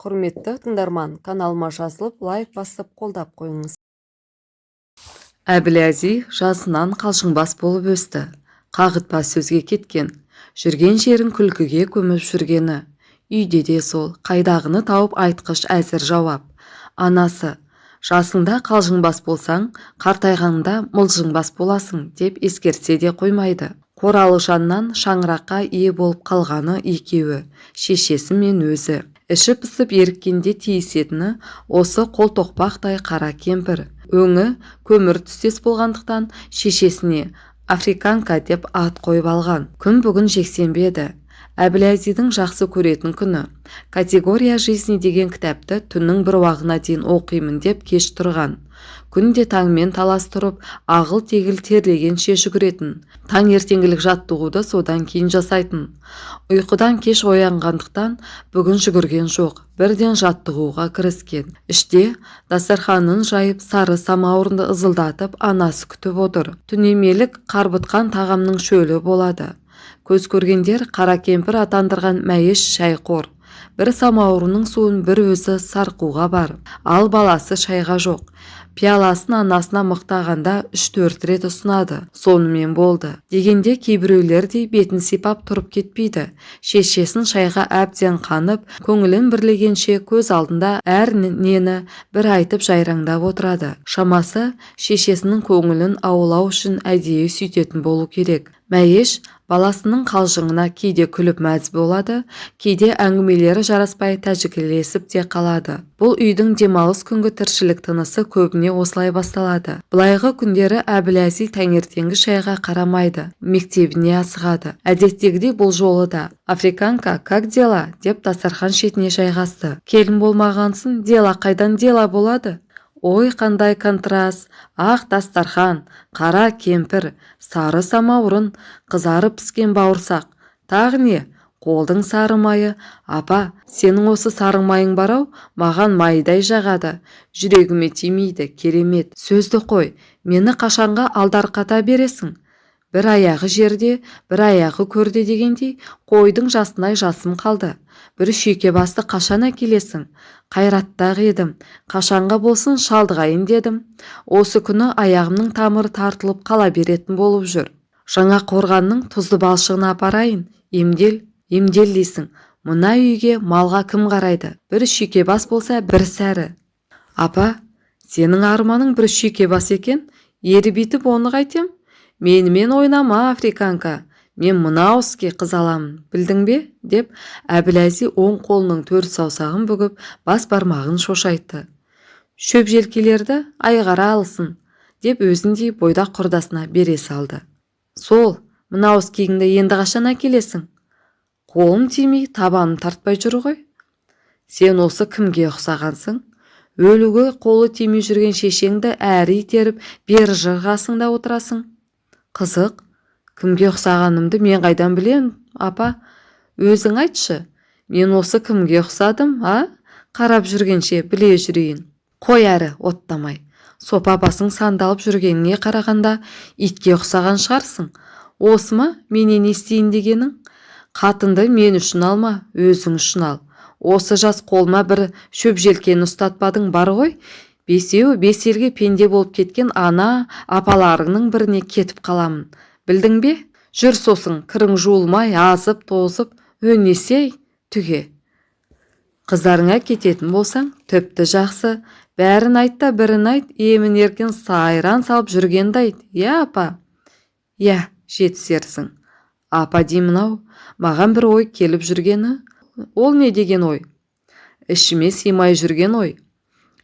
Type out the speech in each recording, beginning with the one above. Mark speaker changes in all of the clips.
Speaker 1: Құрметті тыңдарман, каналыма жазылып, лайк басып, қолдап қойыңыз.
Speaker 2: Әбіләзи жасынан қалжыңбас болып өсті. Қағытпа сөзге кеткен, жүрген жерін күлкіге көміп жүргені. Үйде де сол, қайдағыны тауып айтқыш әзір жауап. Анасы, жасында қалжыңбас болсаң, қартайғанда мылжыңбас боласың деп ескерсе де қоймайды. Қоралы жаннан шаңыраққа ие болып қалғаны екеуі, шешесі мен өзі. Іші пысып еріккенде тиісетіні осы қолтоқпақтай қара кемпір. Өңі көмір түстес болғандықтан шешесіне Африканка деп ат қойып алған. Күн бүгін жексенбі еді. Әбіләзидің жақсы көретін күні. Категория жизни деген кітапты түннің бір уағына дейін оқимын деп кеш тұрған. Күнде таңмен талас тұрып, ағыл тегіл терлегенше жүгіретін. Таңертеңгілік жаттығуды содан кейін жасайтын. Ұйқыдан кеш оянғандықтан бүгін жүгірген жоқ, бірден жаттығуға кіріскен. Іште дастарханын жайып, сары самауырынды ызылдатып анасы күтіп отыр. Түнемелік қарбытқан тағамның шөлі болады. Көз көргендер қара кемпір атандырған мәйіш шайқор. Бір самауырының суын бір өзі сарқуға бар, ал баласы шайға жоқ. Пиаласын анасына мықтағанда 3-4 рет ұсынады. Сонымен болды. Дегенде кейбіреулердей бетін сипап тұрып кетпейді. Шешесін шайға әбден қанып, көңілін бірлегенше көз алдында әр нені бір айтып жайраңдап отырады. Шамасы шешесінің көңілін аулау үшін әдейі сүйтетін болу керек. Мәйеш баласының қалжыңына кейде күліп мәз болады, кейде әңгімелері жараспай тәжікелесіп те қалады. Бұл үйдің демалыс күнгі тіршілік тынысы көбіне осылай басталады. Былайғы күндері Әбіләзи таңертеңгі шайға қарамайды, мектебіне асығады. Әдеттегідей бұл жолы да Африканка, как дела? Деп дастархан шетіне жайғасты. Келін болмағансын, дела қайдан дела болады? Ой, қандай контраст, ақ дастархан, қара кемпір, сары самауырын, қызарып піскен бауырсақ. Тағы не? Қолдың сары майы. Апа, сенің осы сары майың бар-ау, маған майдай жағады. Жүрегіме тимейді, керемет. Сөзді қой, мені қашанға алдарқата бересің? Бір аяғы жерде, бір аяғы көрде дегендей, қойдың жасынай жасым қалды. Бір шүйке басты қашан әкелесің? Қайраттақ едім, қашанға болсын шалдығайын дедім. Осы күні аяғымның тамыры тартылып қала беретін болып жүр. Жаңа қорғанның тұзды балшығына апарайын, емдел дейсің. Мына үйге малға кім қарайды? Бір шүйке бас болса, бір сәрі. Апа, сенің арманың бір шүйке бас екен, ері битіп оны қайтем? Менімен ойнама, Африканка. Мен мынау іске қыз аламын, білдің бе? Деп Әбіләзи оң қолының төрт саусағын бүгіп, бас бармағын шошайтты. Шөп желкелерді айғара алсын, деп өзіндей бойдақ құрдасына бере салды. Сол, мынау іскегіңді енді қашан әкелесің? Қолым тимей, табаным тартпай жүр ғой. Сен осы кімге ұқсағансың? Өліге қолы тимей жүрген шешеңді әрі итеріп, бері жырғасың да отырасың. Қызық, кімге ұқсағанымды мен қайдан білем, апа? Өзің айтшы, мен осы кімге ұқсадым, а? Қарап жүргенше біле жүрейін. Қой әрі, оттамай. Сопа басың сандалып жүргеніне қарағанда итке ұқсаған шығарсың. Осы ма менен естейін дегенің? Қатынды мен үшін алма, өзің үшін ал. Осы жас қолыма бір шөп желкені ұстатпадың бар ғой? Бесеу бес елге пенде болып кеткен ана апаларыңның біріне кетіп қаламын. Білдің бе? Жүр сосын, кірің жуылмай, азып, тозып, өнесей, түге. Қыздарыңа кететін болсаң, тіпті жақсы. Бәрін айт та бірін айт, емін еркен сайран салып жүргенді айт. Я, апа? Я, жетісерсің. Апа деймін-ау, маған бір ой келіп жүргені. Ол не деген ой? Ішіме сыймай жүрген ой.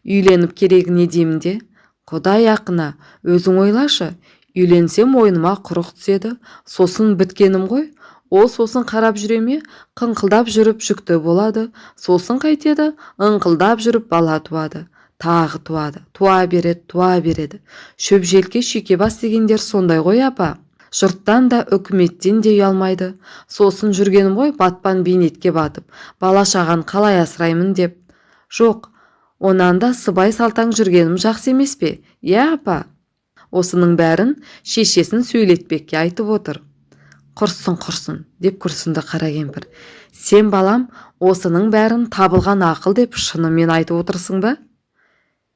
Speaker 2: Үйленіп керегі не деймін де? Құдай ақына, өзің ойлашы, үйленсем ойныма құрық түседі, сосын біткенім ғой. Ол сосын қарап жүреме, қыңқылдап жүріп жүкті болады, сосын қайтеді, ыңқылдап жүріп бала туады, тағы туады, туа береді. Шөп желке шүйке бас дегендер сондай ғой, апа. Жұрттан да үкіметтен де ұялмайды. Сосын жүргенім ғой, батпан бейнетке батып, бала шаған қалай асыраймын деп. Жоқ, онан да сыбай салтаң жүргенім жақсы емес пе? Я, апа? Осының бәрін шешесін сөйлетпекке айтып отыр. Құрсын, деп күрсінді қара кемпір. Сен балам, осының бәрін табылған ақыл деп шынымен айтып отырсың ба?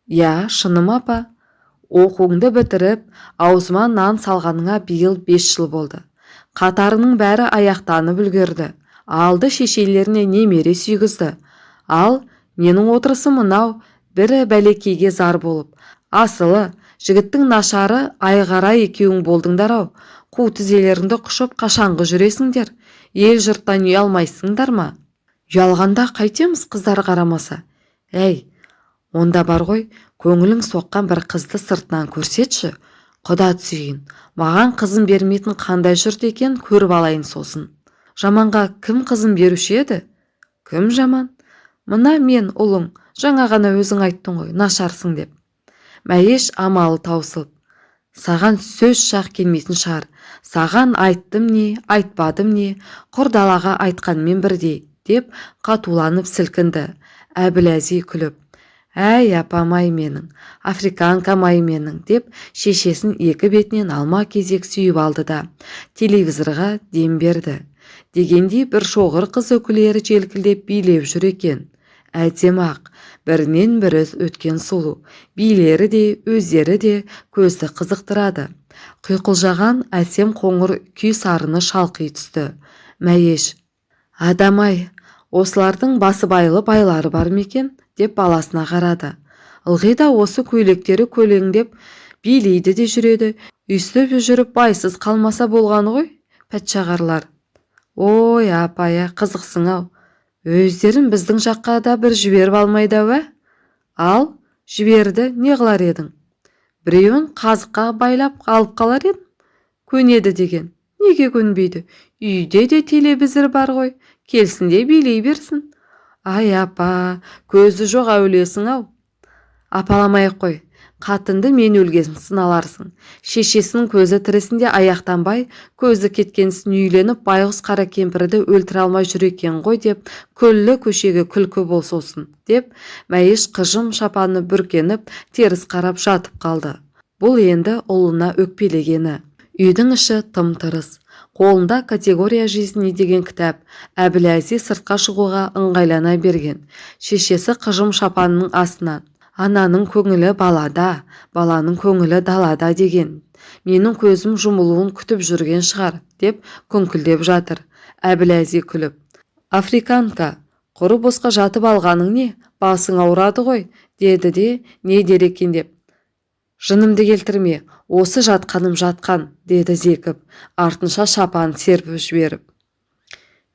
Speaker 2: Я, шыным апа. Оқуыңды бітіріп, аузыма нан салғаныңа биыл 5 жыл болды. Қатарының бәрі аяқтанып үлгерді. Алды шешелеріне немере сүйгізді. Ал менің отырысым мынау, бірі бәлекейге зар болып. Асылы, жігіттің нашары айғара екеуің болдыңдар-ау. Қу тізелеріңді құшып қашанғы жүресіңдер? Ел жұрттан ұялмайсыңдар ма? Ұялғанда қайтеміз қыздар қарамаса? Әй, онда бар ғой, көңілің соққан бір қызды сыртынан көрсетші. Құда түсейін, маған қызын бермейтін қандай жұрт екен көріп алайын сосын. Жаманға кім қызын беруші еді? Кім жаман? Мына мен ұлың, жаңа ғана өзің айттың ғой, нашарсың деп. Мәйеш амалы таусылып. Саған сөз шақ келмейтін шығар. Саған айттым не, айтпадым не, құрдалаға айтқанмен бірдей, деп қатуланып сілкінді. Әбіләзи күліп. Әй апамай менің, африканкамай менің, деп шешесін екі бетінен алма кезек сүйіп алды да телевизорға дем берді. Дегендей бір шоғыр қыз өкілері желкілдеп билеп жүр екен. Әдемі-ақ, бірінен бірі өткен сұлу, билері де, өздері де көзді қызықтырады. Құйқылжаған әсем қоңыр күй сарыны шалқи түсті. Мәйеш, адамай, осылардың басы байлы байлары бар мекен, деп баласына қарады. Ылғи да осы көйлектері көлеңдеп билейді де жүреді. Үстіп жүріп байсыз қалмаса болғаны ғой, пәтшағарлар. Ой, апая, қызықсың-ау. Өздерін біздің жаққа да бір жіберіп алмайды ау? Ал, жіберді, не қылар едің? Біреуін қазыққа байлап алып қалар едім. Көнеді деген. Неге көнбейді? Үйде де телевизор бар ғой, келсін де билей берсін. Ай апа, көзі жоқ әулесің-ау. Апаламай қой, қатынды мен өлгесін сыналарсың. Шешесінің көзі тірісінде аяқтанбай, көзі кеткенсін үйленіп, байғұс қара кемпірді өлтіре алмай жүр екен ғой деп, күллі көшеге күлкі болсосын, деп Мәйеш қыжым шапаны бүркеніп, теріс қарап жатып қалды. Бұл енді ұлына өкпелегені. Үйдің іші тым-тырыс. Қолында «Категория жизни» деген кітап. Әбіләзи сыртқа шығуға ыңғайлана берген. Шешесі қыжым шапанының астынан. Ананың көңілі балада, баланың көңілі далада деген. Менің көзім жұмылуын күтіп жүрген шығар, деп күңкілдеп жатыр. Әбіләзи күліп. Африканка, құры босқа жатып алғаның не? Басың ауырады ғой, деді де, не дер екен деп. Жынымды келтірме, осы жатқаным жатқан, деді зекіп, артынша шапан серпіп жіберіп.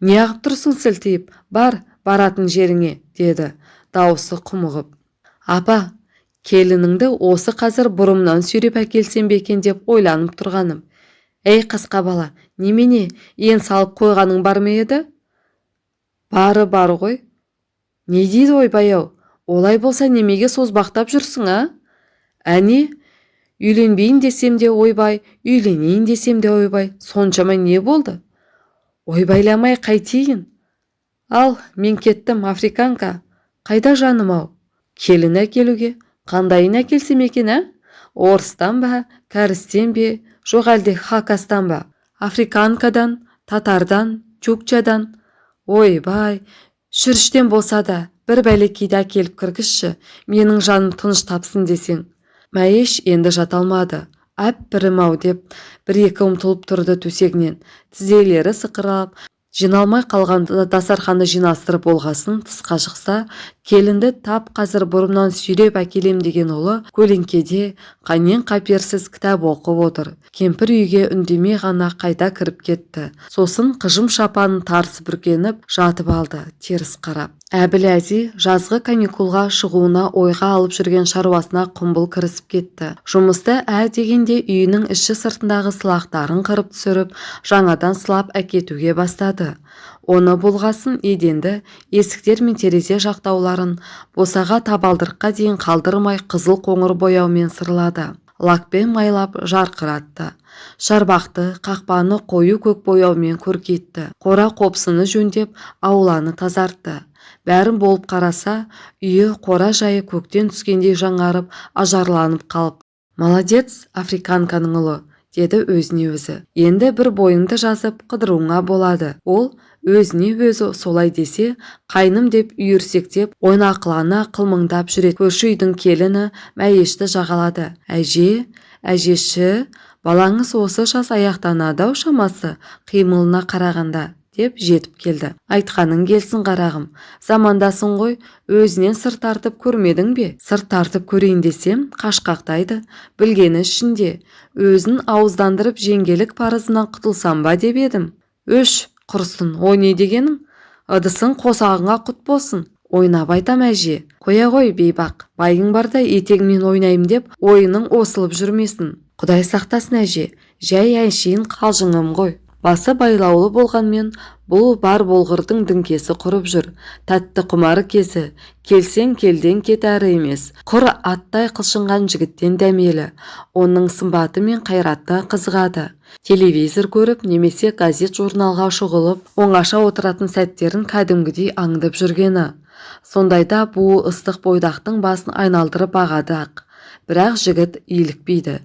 Speaker 2: Не ағып тұрсың сілтейіп, баратын жеріңе, деді, дауысы құмығып. Апа, келініңді осы қазір бұрымнан сүйреп әкелсем бекен деп ойланып тұрғаным. Әй қасқа бала, немене, ен салып қойғаның бар ма еді? Бары бар ғой. Не дейді ойбай-ау? Олай болса немеге созбақтап жүрсің, а? Әне, үйленбейін десем де ойбай, үйленейін десем де ойбай, соншама не болды? Ойбайламай қайтейін? Ал, мен кеттім, африканка. Қайда жаным-ау? Келін әкелуге. Қандайын әкелсем екен, ә? Орыстан ба, кәрістен бе, жоқ әлде хакастан ба? Африканкадан, татардан, чукчадан. Ойбай, шүріштен болса да, бір бәлекейді әкеліп кіргізші, менің жаным тыныш тапсын десең. Мәйеш енді жаталмады. Әппірім-ау деп, бір-екі ұмтылып тұрды төсегінен. Тізелері сықыралып, жиналмай қалғанда дастарханды жинастырып болғасын тысқа шықса, келінді тап қазір бұрымнан сүйреп әкелем деген ұлы көлеңкеде қаннен қаперсіз кітап оқып отыр. Кемпір үйге үндемей ғана қайта кіріп кетті. Сосын қыжым шапанын тарс бүркеніп жатып алды, теріс қарап. Әбіләзи жазғы каникулға шығуына ойға алып жүрген шаруасына құмбыл кірісіп кетті. Жұмысты дегенде үйінің іші сыртындағы сылақтарын қырып түсіріп, жаңадан сылап әкетуге бастады. Оны болғасын еденді, есіктер мен терезе жақтауларын босаға табалдырыққа дейін қалдырмай қызыл қоңыр бояумен сырлады. Лакпен майлап жарқыратты. Шарбақты, қақпаны қою көк бояумен көркейтті. Қора қопсыны жөндеп, ауланы тазартты. Бәрін болып қараса, үйі қора жайы көктен түскендей жаңарып, ажарланып қалып. Молодец, африканканың ұлы, деді өзіне өзі. Енді бір бойыңды жазып қыдыруыңа болады. Ол өзіне өзі солай десе, қайным деп үйірсектеп, ойнақылана қылмыңдап жүреді. Көрші үйдің келіні Мәйешті жағалады. Әжеші, балаңыз осы жас аяқтанады-ау шамасы, қимылына қарағанда, деп жетіп келді. Айтқаның келсін қарағым, замандасын ғой, өзінен сыр тартып көрмедің бе? Сыр тартып көрейін десем, қашқақтайды. Білгені ішінде, өзін ауыздандырып жеңгелік парызынан құтылсам ба деп едім. Құрсын, ой не дегенің? Ыдысын қосағыңа құт болсын. Ойнап айтам әже. Қоя ғой бейбақ, байың барда етегімен ойнайым деп ойының осылып жүрмесін. Құдай сақтасын әже, жай әншейін қалжыңым ғой. Басы байлаулы болғанмен, бұл бар болғырдың діңкесі құрып жүр. Тәтті құмары кезі, келсең келден кет әрі емес. Құр аттай қылшынған жігіттен дәмелі. Оның сымбаты мен қайратты қызығады. Телевизор көріп, немесе газет журналға шұғылып, оңаша отыратын сәттерін кәдімгідей аңдып жүргені. Сондайда буы ыстық бойдақтың басын айналдырып бағады ақ. Бірақ жігіт илікпейді.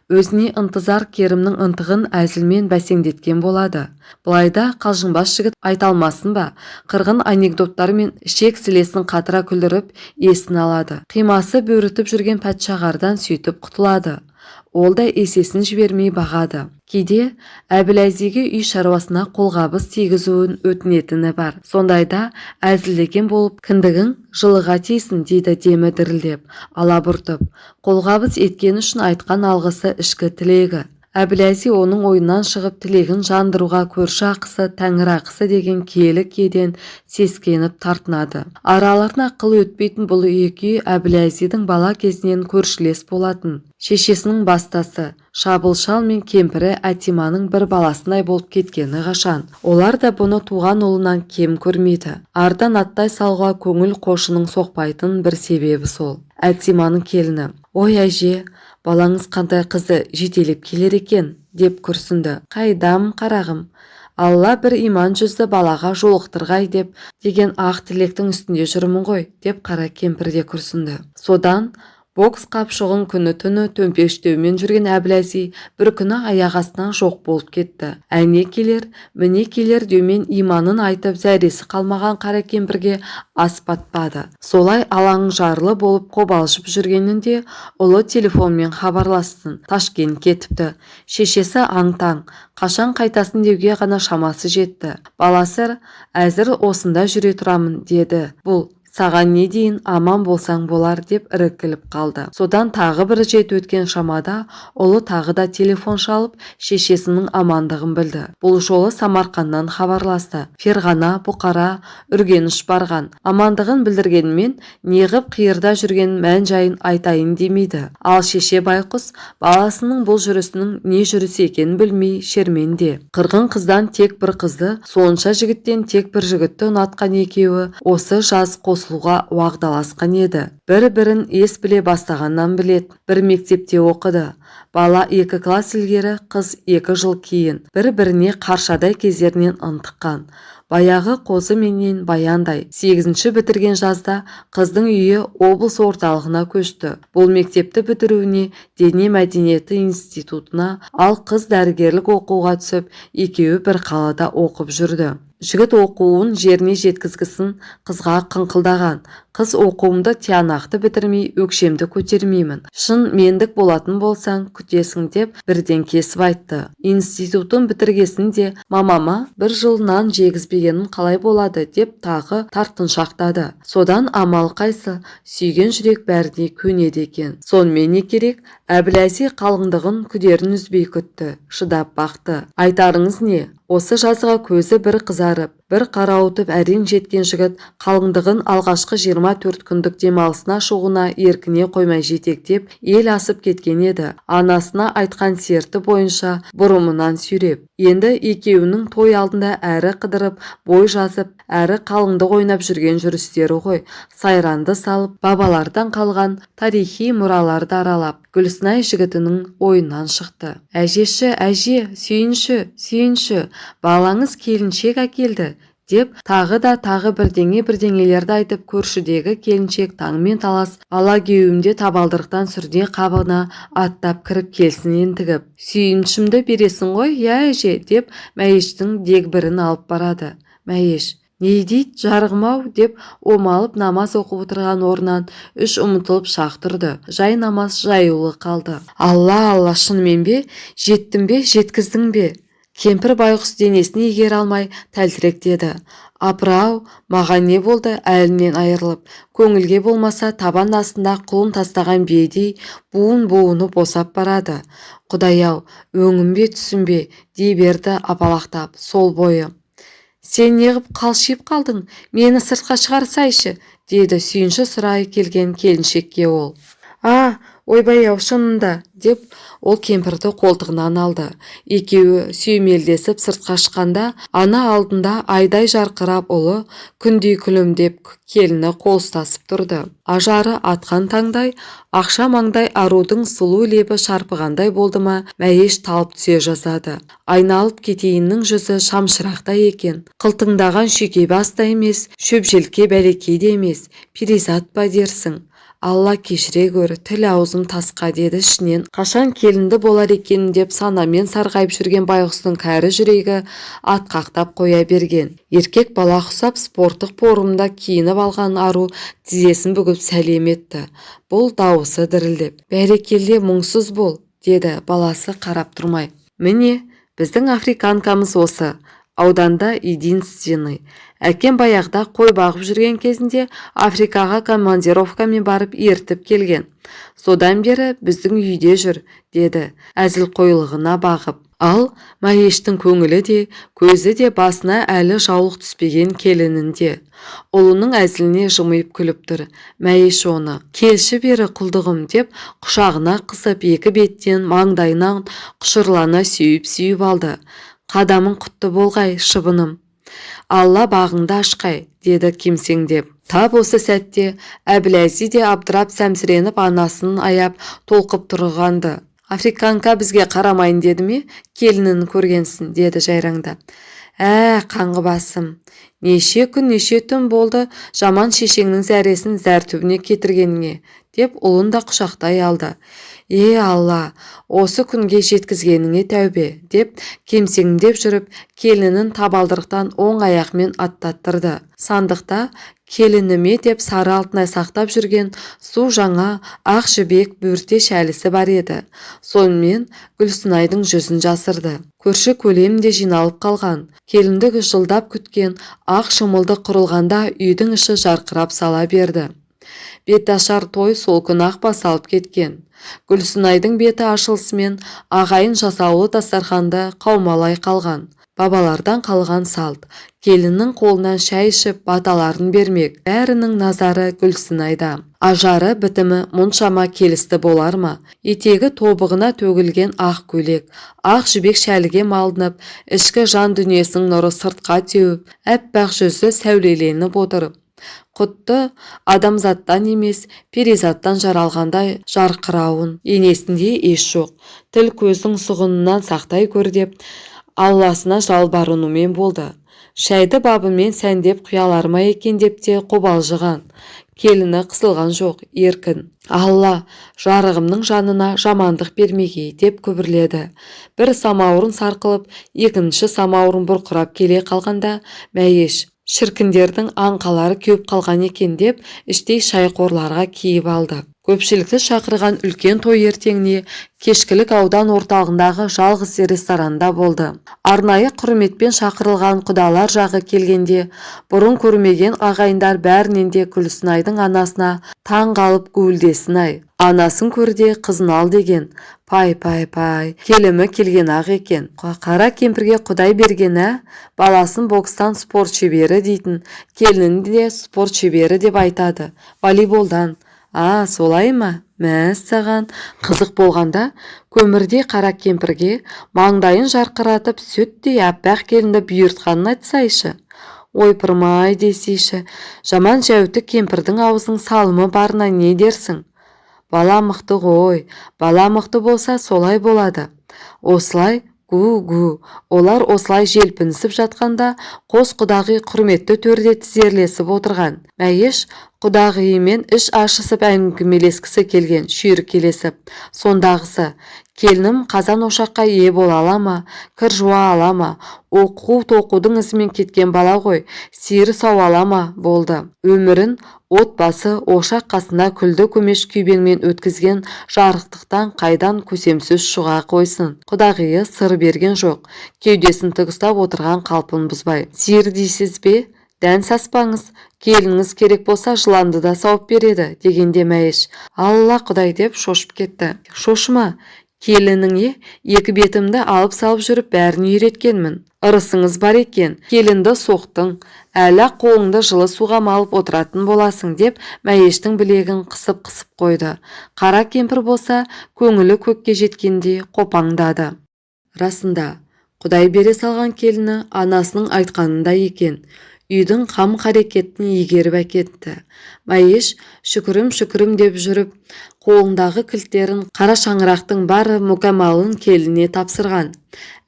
Speaker 2: Өзіне ынтызар Керімнің ынтығын әзілмен бәсеңдеткен болады. Бұлайда қалжыңбас жігіт айталмасын ба? Қырғын анекдоттар мен ішек сілесін қатыра күлдіріп есін алады. Қимасы бөрітіп жүрген пәтшағардан сөйтіп құтылады. Ол да есесін жібермей бағады. Кейде Әбіләзиге үй шаруасына қолғабыс тигізуін өтінетіні бар. Сондайда әзілдеген болып, кіндігің жылыға тисін дейді демі дірілдеп, алабұртып. Қолғабыс еткен үшін айтқан алғысы ішкі тілегі. Әбіләзи оның ойынан шығып тілегін жандыруға көрші ақысы, тәңір ақысы деген киелі кеден сескеніп тартынады. Араларына қыл өтпейтін бұл екі үй Әбіләзидің бала кезінен көршілес болатын. Шешесінің бастасы, Шабылшал мен кемпірі Әтиманың бір баласындай болып кеткені қашан. Олар да бұны туған ұлынан кем көрмейді. Ардан аттай салға көңіл қошының соқпайтын бір себебі сол. Әтиманың келіні, ой әже, балаңыз қандай қызды жетелеп келер екен, деп күрсінді. Қайдам қарағым, Алла бір иман жүзді балаға жолықтырғай деген ақ тілектің үстінде жүрмін ғой, деп қара кемпір де күрсінді. Содан бокс қапшығын күні түні төмпештеумен жүрген Әбіләзи бір күні аяқ астынан жоқ болып кетті. Әне келер, міне келер деумен иманын айтып зәресі қалмаған қара кемпірге ас батпады. Солай алаң жарлы болып қобалжып жүргенінде ұлы телефонмен хабарластын. Ташкент кетіпті. Шешесі аң-таң, қашан қайтасын деуге ғана шамасы жетті. Баласы әзір осында жүре тұрамын деді. Бұл саған не дейін аман болсаң болар деп іркіліп қалды. Содан тағы бір жет өткен шамада ұлы тағы да телефон шалып шешесінің амандығын білді. Бұл жолы Самарқаннан хабарласты. Ферғана, Бұқара, Үргеніш барған. Амандығын білдіргенмен неғып қиырда жүрген мән жайын айтайын демейді. Ал шеше байқұс баласының бұл жүрісінің не жүріс екенін білмей шерменде. Қырғын қыздан тек бір қызды, сонша жігіттен тек бір жігітті ұнатқан екеуі осы жаз қосылуға уағдаласқан еді. Бір-бірін ес біле бастағаннан білет. Бір мектепте оқыды. Бала 2 класс ілгері, қыз 2 жыл кейін. Бір-біріне қаршадай кездерінен ынтыққан. Баяғы қозы менен баяндай. 8-ші бітірген жазда қыздың үйі облыс орталығына көшті. Бұл мектепті бітіруіне дене мәдениеті институтына, ал қыз дәрігерлік оқуға түсіп, екеуі бір қалада оқып жүрді. Жігіт оқуын жеріне жеткізгісін қызға қыңқылдаған. Қыз оқуымды тиянақты бітірмей өкшемді көтермеймін. Шын мендік болатын болсаң күтесің деп бірден кесіп айтты. Институтын бітіргесін де мамама 1 жыл нан жегізбегенім қалай болады деп тағы тартыншақтады. Содан амал қайсы, сүйген жүрек бәріне көнеді екен. Сонымен не керек? Әбіләзи қалыңдығын күдерін үзбей күтті, шыдап бақты. Айтарыңыз не? Осы жазға көзі бір қызарып, бір қарауытып әрең жеткен жігіт қалыңдығын алғашқы 24 күндік демалысына шығуына еркіне қоймай жетектеп ел асып кеткен еді. Анасына айтқан серті бойынша бұрымынан сүйреп. Енді екеуінің той алдында әрі қыдырып, бой жазып, әрі қалыңдық ойнап жүрген жүрістері ғой. Сайранды салып, бабалардан қалған тарихи мұраларды аралап, Гүлсінай жігітінің ойынан шықты. Әжеші, әже, сүйінші, балаңыз келіншек әкелді, деп тағы бірдеңелерді айтып көршідегі келіншек таңмен талас ала кеуімде табалдырықтан сүрде қабына аттап кіріп келсін ентігіп. Сүйіншімді бересің ғой, я әже, деп Мәйіштің дегбірін алып барады. Мәйіш, не дейді жарығым-ау, деп омалып намаз оқып отырған орнан үш ұмытылып шақ тұрды. Жай намаз жаюлы қалды. Алла, шынымен бе? Жеттім бе, жеткіздің бе? Кемпір байғұс денесіне егер алмай тәлтірек деді. Апыр-ау, маған не болды әлінен айырылып? Көңілге болмаса табан астында құлын тастаған бейдей буыны босап барады. Құдай-ау, өңім бе түсім бе, дей берді апалақтап сол бойы. Сен неғып қалшиып қалдың? Мені сыртқа шығарсайшы, деді сүйінші сұрай келген келіншекке ол. Ойбай-ау, шынында, деп ол кемпірді қолтығынан алды. Екеуі сүймелдесіп сыртқа шыққанда, ана алдында айдай жарқырап ұлы, күндей күлімдеп келіні қол ұстасып тұрды. Ажары атқан таңдай, ақша маңдай арудың сұлу лебі шарпығандай болды ма, Мәйіш талып түсе жаздады. Айналып кетейіннің жүзі шамшырақта екен. Қылтыңдаған шүйке баста емес, шөпжелке бәлекей де емес, перизат па дерсің? Алла кешіре гөр, тіл аузым тасқа, деді ішінен. Қашан келінді болар екен деп санамен сарғайып жүрген байғұстың кәрі жүрегі атқақтап қоя берген. Еркек бала құсап спорттық форумда киініп алған ару тізесін бүгіп сәлем етті. Бұл дауысы дірілдеп. Бәрекелде, мұңсыз бол, деді баласы қарап тұрмай. Міне, біздің африканкамыз осы. Ауданда единственный. Әкем баяғда қой бағып жүрген кезінде Африкаға командировкамен барып ертіп келген. Содан бері біздің үйде жүр, деді әзіл қойлығына бағып. Ал Мәйіштің көңілі де, көзі де басына әлі жаулық түспеген келінінде. Ұлының әзіліне жымиып күліп тұр. Мәйіш оны, келші бері құлдығым, деп құшағына қысып екі беттен маңдайынан құшырлана сүйіп алды. Қадамың құтты болғай, шыбыным. Алла бағыңды ашқай, деді кемсеңдеп. Тап осы сәтте Әбіләзи де абдырап сәмсіреніп анасын аяп толқып тұрғанды. Африканка бізге қарамайын деді ме? Келінін көргенсін, деді жайраңдап. Қаңғы басым. Неше күн, неше түн болды жаман шешеңнің зәресін зәр түбіне кетіргеніңе, деп ұлын да құшақтай алды. Алла, осы күнге жеткізгеніңе тәубе, деп кемсеңдеп жүріп, келінін табалдырықтан оң аяқмен аттаттырды. Сандықта келініме деп сары алтынай сақтап жүрген су жаңа ақ жібек бөрте шәлісі бар еді. Сонымен Гүлсінайдың жүзін жасырды. Көрші көлем де жиналып қалған. Келінді жылдап күткен ақ шымылды құрылғанда үйдің іші жарқырап сала берді. Беташар той сол күн-ақ басалып кеткен. Гүлсінайдың беті ашылысымен ағайын жасаулы дастарханда қаумалай қалған. Бабалардан қалған салт. Келіннің қолынан шай ішіп баталарын бермек. Бәрінің назары Гүлсінайда. Ажары бітімі мұншама келісті болар ма? Етегі тобығына төгілген ақ көйлек, ақ жібек шәліге малынып, ішкі жан дүниесінің нұры сыртқа теуіп, әппақ жүзі сәулеленіп отырып. Құтты адамзаттан емес, перизаттан жаралғандай жарқырауын. Енесінде еш жоқ. Тіл көздің сұғынынан сақтай көр деп, Алласына жалбарынумен болды. Шайды бабымен сәндеп құялар ма екен деп те қобалжыған. Келіні қысылған жоқ, еркін. Алла, жарығымның жанына жамандық бермегей, деп күбірледі. Бір самауырын сарқылып, екінші самауырын бұрқырап келе қалғанда, Мәйіш, шіркіндердің аңқалары кеуіп қалған екен деп, іштей шайқорларға киіп алды. Көпшілікті шақырған үлкен той ертеңіне кешкілік аудан орталығындағы жалғыз ресторанда болды. Арнайы құрметпен шақырылған құдалар жағы келгенде, бұрын көрмеген ағайындар бәрінен де Гүлсінайдың анасына таң қалып гуілдесін-ай. Анасын көрде қызын ал деген. Пай, келімі келген ақ екен. Қара кемпірге құдай берген, баласын бокстан спорт шебері дейтін, келінін де спорт шебері деп айтады. Волейболдан. Солай ма? Мәссаған. Қызық болғанда, көмірдей қара кемпірге маңдайын жарқыратып сүттей аппақ келінді бұйыртқанын айтсайшы. Ойпырмай десейші, жаман жәуті кемпірдің аузың салымы барына не дерсің? Бала мықты ғой, бала мықты болса солай болады. Осылай Гу-гу. Олар осылай желпінісіп жатқанда, қос құдағи құрметті төрде тізерлесіп отырған. Мәйіш құдағиымен іш ашысып әңгімелескісі келген, шүйіркелесіп. Сондағысы, келінім қазан ошаққа ие бола ала ма, кір жуа ала ма, оқу-тоқудың ізімен кеткен бала ғой, сиыр сауа ала ма болды. Өмірін отбасы ошақ қасында күлді көмеш күйбеңмен өткізген жарықтықтан қайдан көсемсіз шұға қойсын. Құдағиы сыр берген жоқ, кеудесін тік ұстап отырған қалпын бұзбай. Сиыр дейсіз бе? Дән саспаңыз, келініңіз керек болса жыланды да сауып береді, дегенде Мәйіш, алла құдай деп шошып кетті. Шошыма, келініңе екі бетімді алып салып жүріп бәрін үйреткенмін. Ырысыңыз бар екен, келінді соқтың, әлі қолыңды жылы суға малып отыратын боласың деп Мәйіштің білегін қысып-қысып қойды. Қара кемпір болса, көңілі көкке жеткенде қопаңдады. Расында, Құдай бере салған келіні анасының айтқанында екен. Үйдің қам қарекетін егеріп әкетті. Мәйіш шүкірім деп жүріп, қолындағы кілттерін қара шаңырақтың бар мүкәммалын келіне тапсырған.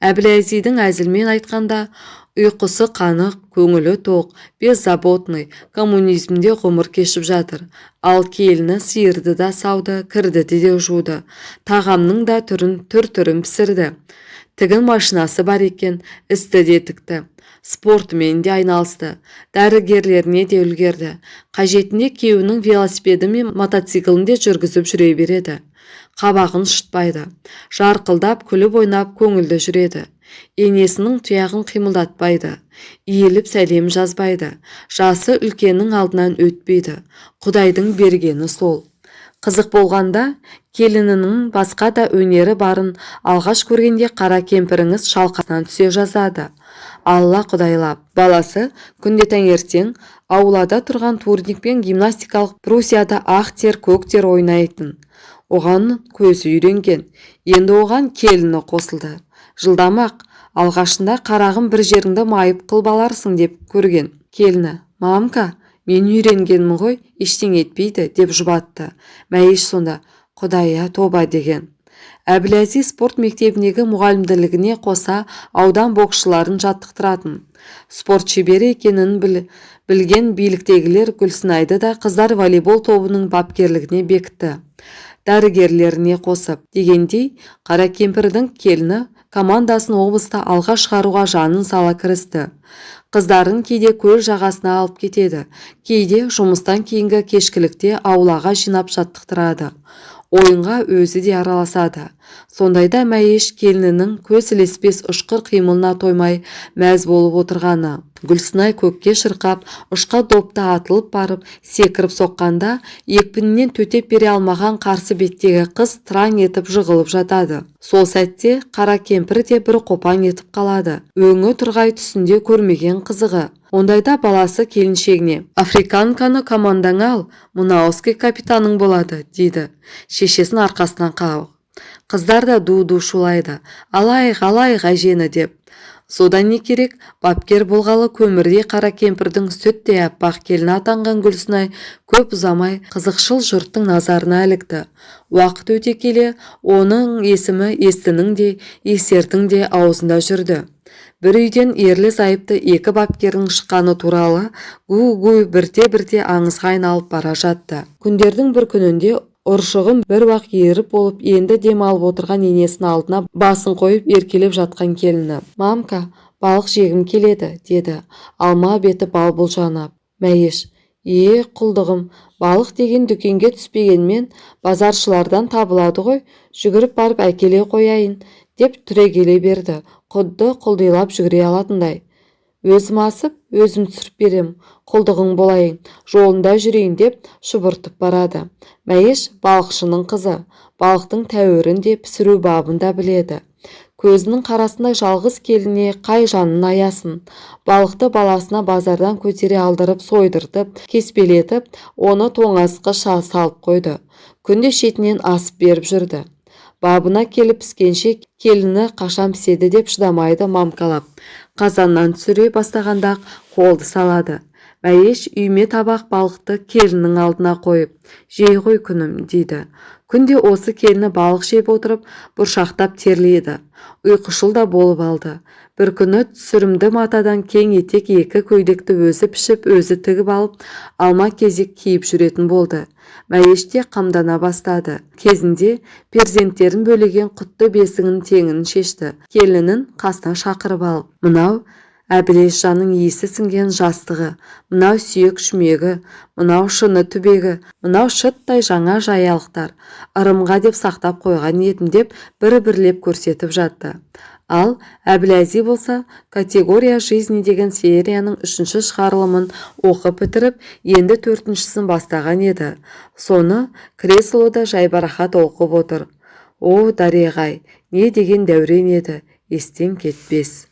Speaker 2: Әбіләзидің әзілмен айтқанда, ұйқысы қанық, көңілі тоқ, беззаботный, коммунизмде ғұмыр кешіп жатыр. Ал келіні сиырды да сауды, кірді де жуды. Тағамның да түр-түрін пісірді. Тігін машинасы бар екен, істі де тікті. Спортымен де айналысты, дәрігерлеріне де үлгерді. Қажетінде күйеуінің велосипеді мен мотоциклін де жүргізіп жүре береді. Қабағын шытпайды, жарқылдап күліп ойнап көңілді жүреді. Енесінің тұяғын қимылдатпайды, иіліп сәлем жазбайды, жасы үлкеннің алдынан өтпейді. Құдайдың бергені сол. Қызық болғанда, келінінің басқа да өнері барын алғаш көргенде қара кемпіріңіз шалқасынан түсе жазады. Алла құдайлап, баласы күнде таңертең аулада тұрған турникпен гимнастикалық брусьяда ақ тер, көк тер ойнайтын. Оған көзі үйренген. Енді оған келіні қосылды. Жылдамақ, алғашында қарағым бір жеріңді майып қылбаларсың деп көрген. Келіні, мамка, мен үйренгенмін ғой, ештеңе етпейді деп жұбатты. Мәйіш сонда, Құдая тоба деген. Әбіләзиз спорт мектебіндегі мұғалімділігіне қоса аудан боксшыларын жаттықтыратын. Спорт шебері екенін білген биліктегілер Гүлсінайды да қыздар волейбол тобының бапкерлігіне бекітті. Дәрігерлеріне қосып, дегендей, қара кемпірдің келіні командасын облыста алға шығаруға жанын сала кірісті. Қыздарын кейде көл жағасына алып кетеді, кейде жұмыстан кейінгі кешкілікте аулаға жинап жаттықтырады. Ойынға өзі де араласады. Сондайда Мәйіш келінінің көз ілеспес ұшқыр қимылына тоймай мәз болып отырғаны. Гүлсінай көкке шырқап, ұшқа допта атылып барып, секіріп соққанда, екпінінен төтеп бере алмаған қарсы беттегі қыз тыраң етіп жығылып жатады. Сол сәтте қара кемпір де бір қопаң етіп қалады. Өңі тұрғай түсінде көрмеген қызығы. Ондайда баласы келіншегіне, африканканы командаңа ал, Мунауский капитаның болады, дейді. Шешесін арқасынан қағып. Қыздар да ду-ду шулайды. Алайық әжені деп. Содан не керек? Бапкер болғалы көмірдей қара кемпірдің сүттей аппақ келіні атанған Гүлсінай көп ұзамай қызықшыл жұрттың назарына ілікті. Уақыт өте келе, оның есімі естінің де, есердің де аузында жүрді. Бір үйден ерлі зайыпты екі бапкердің шыққаны туралы гу-гу бірте-бірте аңызға айналып бара жатты. Күндердің бір күнінде ұршығын бір уақ еріп болып, енді дем алып отырған енесінің алдына басын қойып еркелеп жатқан келіні. Мамка, балық жегім келеді, деді. Алма беті балбұл жанап. Мәйіш, құлдығым, балық деген дүкенге түспегенмен базаршылардан табылады ғой, жүгіріп барып әкеле қояйын, деп түрегеле берді. Құдды құлдилап жүгіре алатындай. Өзім асып, өзім түсіріп берем, құлдығың болайын, жолында жүрейін деп шұбыртып барады. Мәйіш балықшының қызы, балықтың тәуірін де пісіру бабын да біледі. Көзінің қарасында жалғыз келіне қай жанын аясын. Балықты баласына базардан көтере алдырып, сойдыртып, кеспелетіп, оны тоңазытқа салып қойды. Күнде шетінен асып беріп жүрді. Бабына келіп піскенше келіні қашан піседі деп шыдамайды мамкалап. Қазаннан түсіре бастағанда қолды салады. Мәйеш үйме табақ балықты келіннің алдына қойып, «Жей ғой күнім» дейді. Күнде осы келіні балық жеп отырып, бұршақтап терлейді. Ұйқышыл да болып алды. Бір күні түсірімді матадан кең етек екі көйлекті өзі пішіп, өзі тігіп алып, алма кезек киіп жүретін болды. Мәйеш те қамдана бастады. Кезінде перзенттерін бөлеген құтты бесігін теңін шешті. Келінін қасына шақырып алып, «Мынау Әбілеш жаның иісі сіңген жастығы, мынау сүйек шүмегі, мынау шыны түбегі, мынау шыттай жаңа жаялықтар, ырымға деп сақтап қойған едім» деп бір-бірлеп көрсетіп жатты. Ал Әбіләзи болса, «Категория жизни» деген серияның 3-ші шығарылымын оқып бітіріп, енді 4-шісін бастаған еді. Соны креслода жайбарақат оқып отыр. О, дариғай, не деген дәурен еді, естен кетпес.